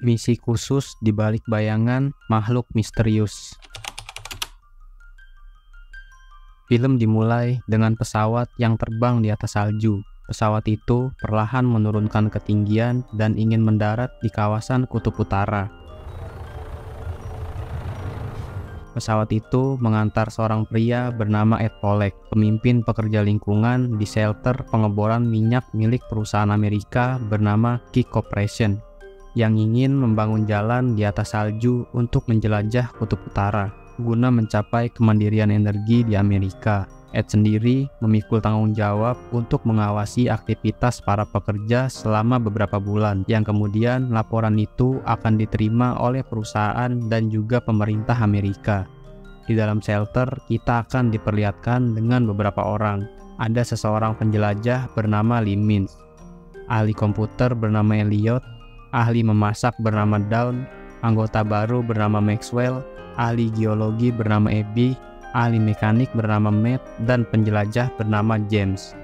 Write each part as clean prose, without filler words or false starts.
Misi khusus di balik bayangan makhluk misterius. Film dimulai dengan pesawat yang terbang di atas salju. Pesawat itu perlahan menurunkan ketinggian dan ingin mendarat di kawasan Kutub Utara. Pesawat itu mengantar seorang pria bernama Ed Polek, pemimpin pekerja lingkungan di shelter pengeboran minyak milik perusahaan Amerika bernama Key Corporation, yang ingin membangun jalan di atas salju untuk menjelajah Kutub Utara guna mencapai kemandirian energi di Amerika. Ed sendiri memikul tanggung jawab untuk mengawasi aktivitas para pekerja selama beberapa bulan, yang kemudian laporan itu akan diterima oleh perusahaan dan juga pemerintah Amerika. Di dalam shelter, kita akan diperlihatkan dengan beberapa orang. Ada seseorang penjelajah bernama Lee Mintz, ahli komputer bernama Elliot, ahli memasak bernama Dawn, anggota baru bernama Maxwell, ahli geologi bernama Abby, ahli mekanik bernama Matt, dan penjelajah bernama James.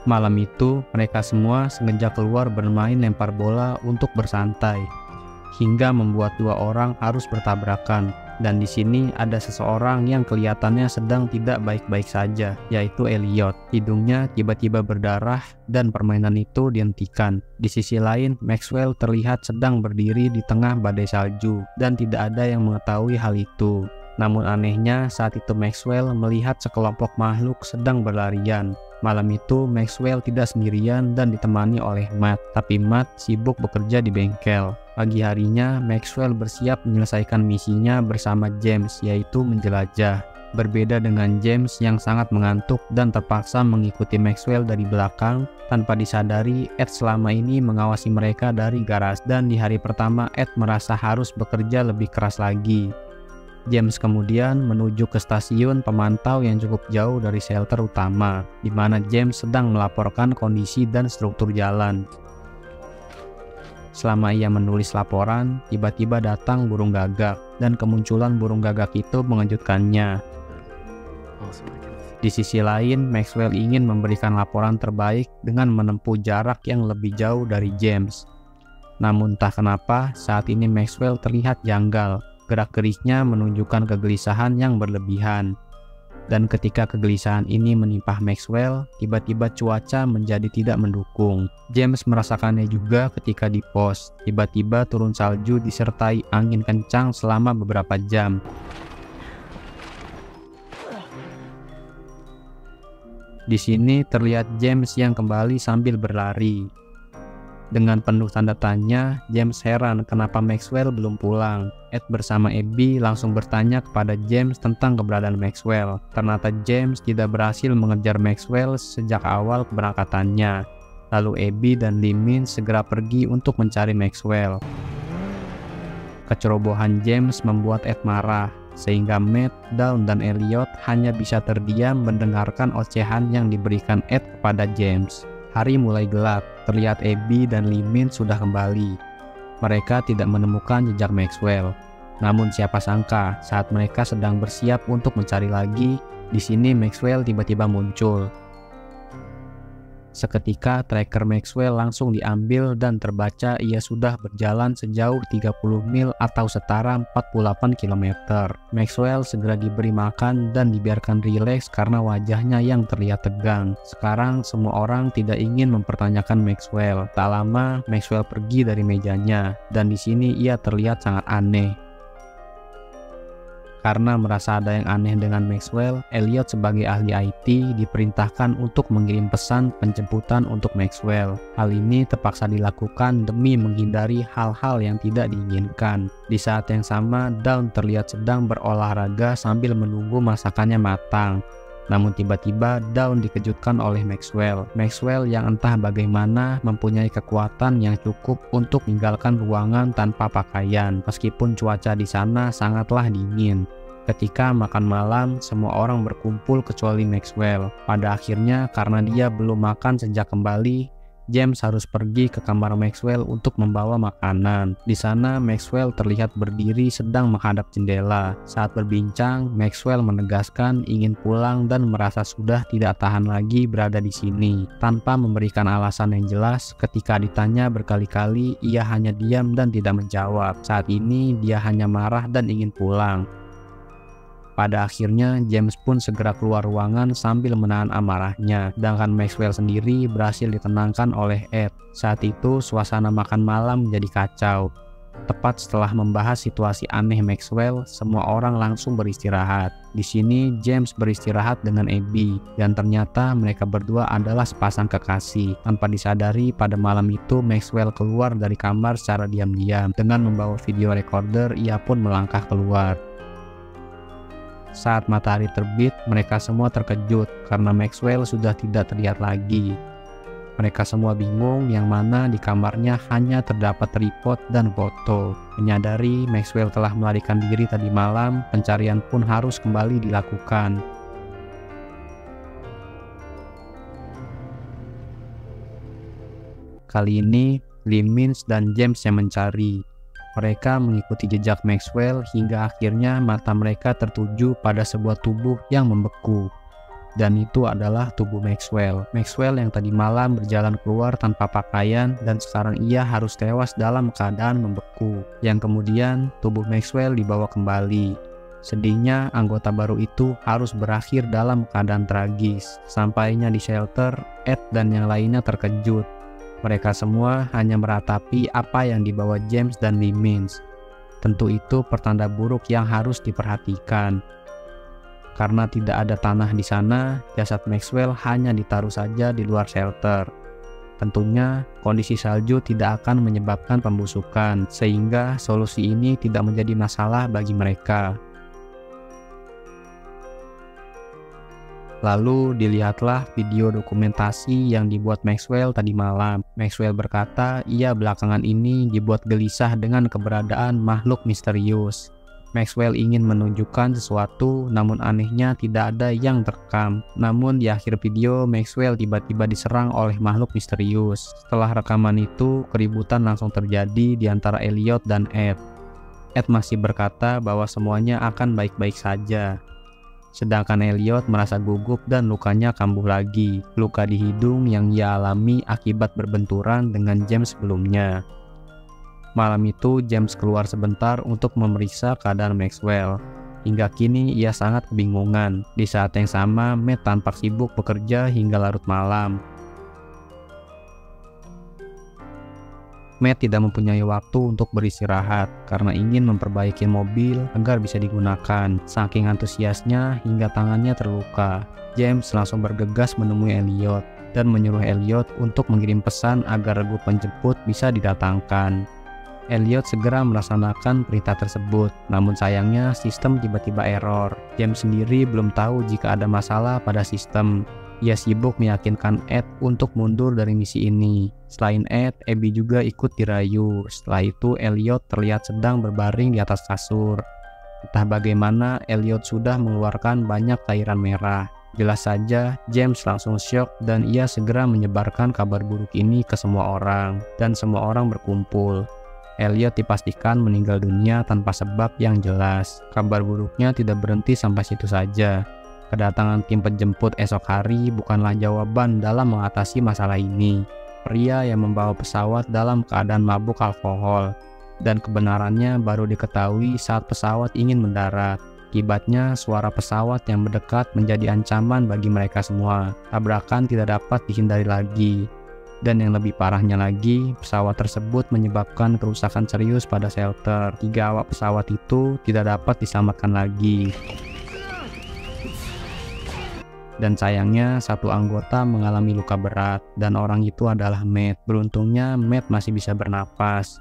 Malam itu, mereka semua sengaja keluar bermain lempar bola untuk bersantai, hingga membuat dua orang harus bertabrakan. Dan di sini ada seseorang yang kelihatannya sedang tidak baik-baik saja, yaitu Elliot. Hidungnya tiba-tiba berdarah dan permainan itu dihentikan. Di sisi lain, Maxwell terlihat sedang berdiri di tengah badai salju dan tidak ada yang mengetahui hal itu. Namun anehnya, saat itu Maxwell melihat sekelompok makhluk sedang berlarian. Malam itu, Maxwell tidak sendirian dan ditemani oleh Matt, tapi Matt sibuk bekerja di bengkel. Pagi harinya, Maxwell bersiap menyelesaikan misinya bersama James, yaitu menjelajah. Berbeda dengan James yang sangat mengantuk dan terpaksa mengikuti Maxwell dari belakang, tanpa disadari Ed selama ini mengawasi mereka dari garasi, dan di hari pertama Ed merasa harus bekerja lebih keras lagi. James kemudian menuju ke stasiun pemantau yang cukup jauh dari shelter utama, di mana James sedang melaporkan kondisi dan struktur jalan. Selama ia menulis laporan, tiba-tiba datang burung gagak, dan kemunculan burung gagak itu mengejutkannya. Di sisi lain, Maxwell ingin memberikan laporan terbaik dengan menempuh jarak yang lebih jauh dari James. Namun entah kenapa, saat ini Maxwell terlihat janggal. Gerak-geriknya menunjukkan kegelisahan yang berlebihan. Dan ketika kegelisahan ini menimpa Maxwell, tiba-tiba cuaca menjadi tidak mendukung. James merasakannya juga ketika di pos. Tiba-tiba turun salju disertai angin kencang selama beberapa jam. Di sini terlihat James yang kembali sambil berlari. Dengan penuh tanda tanya, James heran kenapa Maxwell belum pulang. Ed bersama Abby langsung bertanya kepada James tentang keberadaan Maxwell. Ternyata James tidak berhasil mengejar Maxwell sejak awal keberangkatannya. Lalu Abby dan Lee Mintz segera pergi untuk mencari Maxwell. Kecerobohan James membuat Ed marah, sehingga Matt, Dawn, dan Elliot hanya bisa terdiam mendengarkan ocehan yang diberikan Ed kepada James. Hari mulai gelap, terlihat Abby dan Lee Mintz sudah kembali. Mereka tidak menemukan jejak Maxwell. Namun siapa sangka, saat mereka sedang bersiap untuk mencari lagi, di sini Maxwell tiba-tiba muncul. Seketika tracker Maxwell langsung diambil dan terbaca ia sudah berjalan sejauh 30 mil atau setara 48 km. Maxwell segera diberi makan dan dibiarkan rileks karena wajahnya yang terlihat tegang. Sekarang semua orang tidak ingin mempertanyakan Maxwell. Tak lama Maxwell pergi dari mejanya dan di sini ia terlihat sangat aneh. Karena merasa ada yang aneh dengan Maxwell, Elliot sebagai ahli IT diperintahkan untuk mengirim pesan penjemputan untuk Maxwell. Hal ini terpaksa dilakukan demi menghindari hal-hal yang tidak diinginkan. Di saat yang sama, Dawn terlihat sedang berolahraga sambil menunggu masakannya matang. Namun tiba-tiba Dawn dikejutkan oleh Maxwell. Maxwell yang entah bagaimana mempunyai kekuatan yang cukup untuk meninggalkan ruangan tanpa pakaian, meskipun cuaca di sana sangatlah dingin. Ketika makan malam, semua orang berkumpul kecuali Maxwell. Pada akhirnya, karena dia belum makan sejak kembali, James harus pergi ke kamar Maxwell untuk membawa makanan. Di sana Maxwell terlihat berdiri sedang menghadap jendela. Saat berbincang, Maxwell menegaskan ingin pulang dan merasa sudah tidak tahan lagi berada di sini. Tanpa memberikan alasan yang jelas, ketika ditanya berkali-kali, ia hanya diam dan tidak menjawab. Saat ini dia hanya marah dan ingin pulang. Pada akhirnya, James pun segera keluar ruangan sambil menahan amarahnya, sedangkan Maxwell sendiri berhasil ditenangkan oleh Ed. Saat itu, suasana makan malam menjadi kacau. Tepat setelah membahas situasi aneh Maxwell, semua orang langsung beristirahat. Di sini, James beristirahat dengan Abby, dan ternyata mereka berdua adalah sepasang kekasih. Tanpa disadari, pada malam itu Maxwell keluar dari kamar secara diam-diam. Dengan membawa video recorder, ia pun melangkah keluar. Saat matahari terbit, mereka semua terkejut karena Maxwell sudah tidak terlihat lagi. Mereka semua bingung yang mana di kamarnya hanya terdapat tripod dan foto. Menyadari Maxwell telah melarikan diri tadi malam, pencarian pun harus kembali dilakukan. Kali ini, Lee Means dan James yang mencari. Mereka mengikuti jejak Maxwell hingga akhirnya mata mereka tertuju pada sebuah tubuh yang membeku. Dan itu adalah tubuh Maxwell. Maxwell yang tadi malam berjalan keluar tanpa pakaian dan sekarang ia harus tewas dalam keadaan membeku. Yang kemudian tubuh Maxwell dibawa kembali. Sedihnya anggota baru itu harus berakhir dalam keadaan tragis. Sampainya di shelter, Ed dan yang lainnya terkejut. Mereka semua hanya meratapi apa yang dibawa James dan Lee Means. Tentu itu pertanda buruk yang harus diperhatikan. Karena tidak ada tanah di sana, jasad Maxwell hanya ditaruh saja di luar shelter. Tentunya, kondisi salju tidak akan menyebabkan pembusukan, sehingga solusi ini tidak menjadi masalah bagi mereka. Lalu dilihatlah video dokumentasi yang dibuat Maxwell tadi malam. Maxwell berkata ia belakangan ini dibuat gelisah dengan keberadaan makhluk misterius. Maxwell ingin menunjukkan sesuatu, namun anehnya tidak ada yang terekam. Namun di akhir video, Maxwell tiba-tiba diserang oleh makhluk misterius. Setelah rekaman itu, keributan langsung terjadi di antara Elliot dan Ed. Ed masih berkata bahwa semuanya akan baik-baik saja. Sedangkan Elliot merasa gugup dan lukanya kambuh lagi, luka di hidung yang ia alami akibat berbenturan dengan James sebelumnya. Malam itu James keluar sebentar untuk memeriksa keadaan Maxwell. Hingga kini ia sangat kebingungan. Di saat yang sama, Matt tampak sibuk bekerja hingga larut malam. Matt tidak mempunyai waktu untuk beristirahat karena ingin memperbaiki mobil agar bisa digunakan. Saking antusiasnya hingga tangannya terluka. James langsung bergegas menemui Elliot dan menyuruh Elliot untuk mengirim pesan agar regu penjemput bisa didatangkan. Elliot segera melaksanakan perintah tersebut, namun sayangnya sistem tiba-tiba error. James sendiri belum tahu jika ada masalah pada sistem. Ia sibuk meyakinkan Ed untuk mundur dari misi ini. Selain Ed, Abby juga ikut dirayu. Setelah itu Elliot terlihat sedang berbaring di atas kasur. Entah bagaimana Elliot sudah mengeluarkan banyak cairan merah. Jelas saja James langsung syok dan ia segera menyebarkan kabar buruk ini ke semua orang. Dan semua orang berkumpul. Elliot dipastikan meninggal dunia tanpa sebab yang jelas. Kabar buruknya tidak berhenti sampai situ saja. Kedatangan tim penjemput esok hari bukanlah jawaban dalam mengatasi masalah ini. Pria yang membawa pesawat dalam keadaan mabuk alkohol, dan kebenarannya baru diketahui saat pesawat ingin mendarat. Akibatnya, suara pesawat yang mendekat menjadi ancaman bagi mereka semua. Tabrakan tidak dapat dihindari lagi. Dan yang lebih parahnya lagi, pesawat tersebut menyebabkan kerusakan serius pada shelter. 3 awak pesawat itu tidak dapat diselamatkan lagi. Dan sayangnya satu anggota mengalami luka berat dan orang itu adalah Matt. Beruntungnya Matt masih bisa bernapas.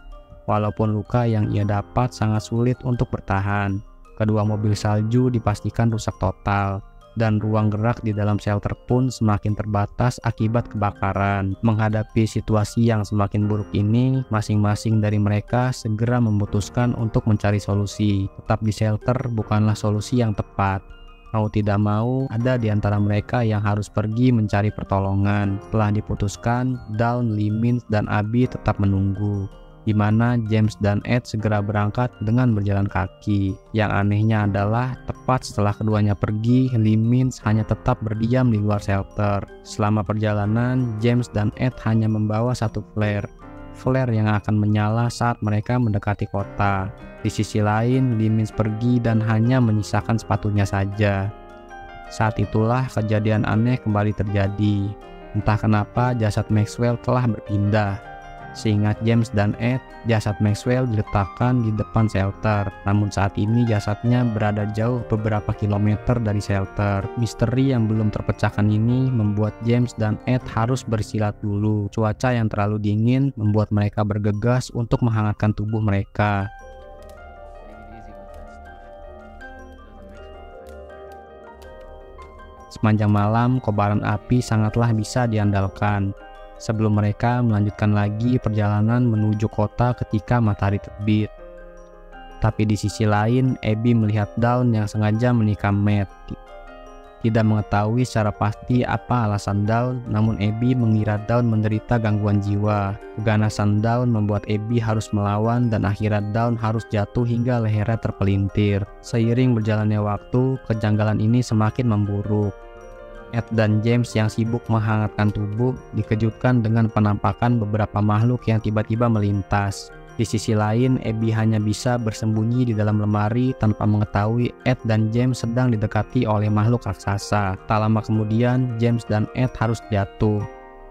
Walaupun luka yang ia dapat sangat sulit untuk bertahan. Kedua mobil salju dipastikan rusak total dan ruang gerak di dalam shelter pun semakin terbatas akibat kebakaran. Menghadapi situasi yang semakin buruk ini, masing-masing dari mereka segera memutuskan untuk mencari solusi. Tetap di shelter bukanlah solusi yang tepat. Mau tidak mau, ada di antara mereka yang harus pergi mencari pertolongan. Telah diputuskan, Dawn, Lee Min, dan Abby tetap menunggu, di mana James dan Ed segera berangkat dengan berjalan kaki. Yang anehnya adalah, tepat setelah keduanya pergi, Lee Min hanya tetap berdiam di luar shelter. Selama perjalanan, James dan Ed hanya membawa satu flare yang akan menyala saat mereka mendekati kota. Di sisi lain, Lee Min pergi dan hanya menyisakan sepatunya saja. Saat itulah kejadian aneh kembali terjadi. Entah kenapa jasad Maxwell telah berpindah. Seingat James dan Ed, jasad Maxwell diletakkan di depan shelter. Namun saat ini jasadnya berada jauh beberapa kilometer dari shelter. Misteri yang belum terpecahkan ini membuat James dan Ed harus beristirahat dulu. Cuaca yang terlalu dingin membuat mereka bergegas untuk menghangatkan tubuh mereka. Sepanjang malam, kobaran api sangatlah bisa diandalkan. Sebelum mereka melanjutkan lagi perjalanan menuju kota ketika matahari terbit. Tapi di sisi lain, Abby melihat Dawn yang sengaja menikam Matt. Tidak mengetahui secara pasti apa alasan Dawn, namun Abby mengira Dawn menderita gangguan jiwa. Keganasan Dawn membuat Abby harus melawan dan akhirnya Dawn harus jatuh hingga lehernya terpelintir. Seiring berjalannya waktu, kejanggalan ini semakin memburuk. Ed dan James yang sibuk menghangatkan tubuh dikejutkan dengan penampakan beberapa makhluk yang tiba-tiba melintas. Di sisi lain, Abby hanya bisa bersembunyi di dalam lemari tanpa mengetahui Ed dan James sedang didekati oleh makhluk raksasa. Tak lama kemudian, James dan Ed harus jatuh.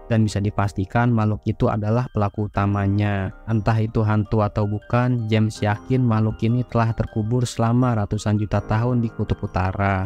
Dan bisa dipastikan makhluk itu adalah pelaku utamanya. Entah itu hantu atau bukan, James yakin makhluk ini telah terkubur selama ratusan juta tahun di kutub utara.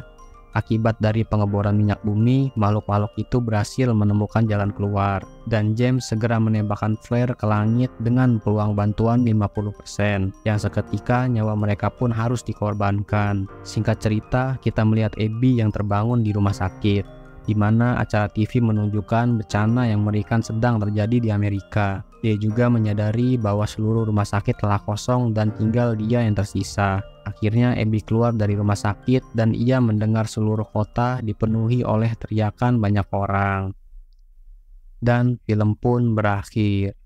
Akibat dari pengeboran minyak bumi, makhluk-makhluk itu berhasil menemukan jalan keluar, dan James segera menembakkan flare ke langit dengan peluang bantuan 50%, yang seketika nyawa mereka pun harus dikorbankan. Singkat cerita, kita melihat Abby yang terbangun di rumah sakit, di mana acara TV menunjukkan bencana yang mengerikan sedang terjadi di Amerika. Dia juga menyadari bahwa seluruh rumah sakit telah kosong dan tinggal dia yang tersisa. Akhirnya Abby keluar dari rumah sakit dan ia mendengar seluruh kota dipenuhi oleh teriakan banyak orang. Dan film pun berakhir.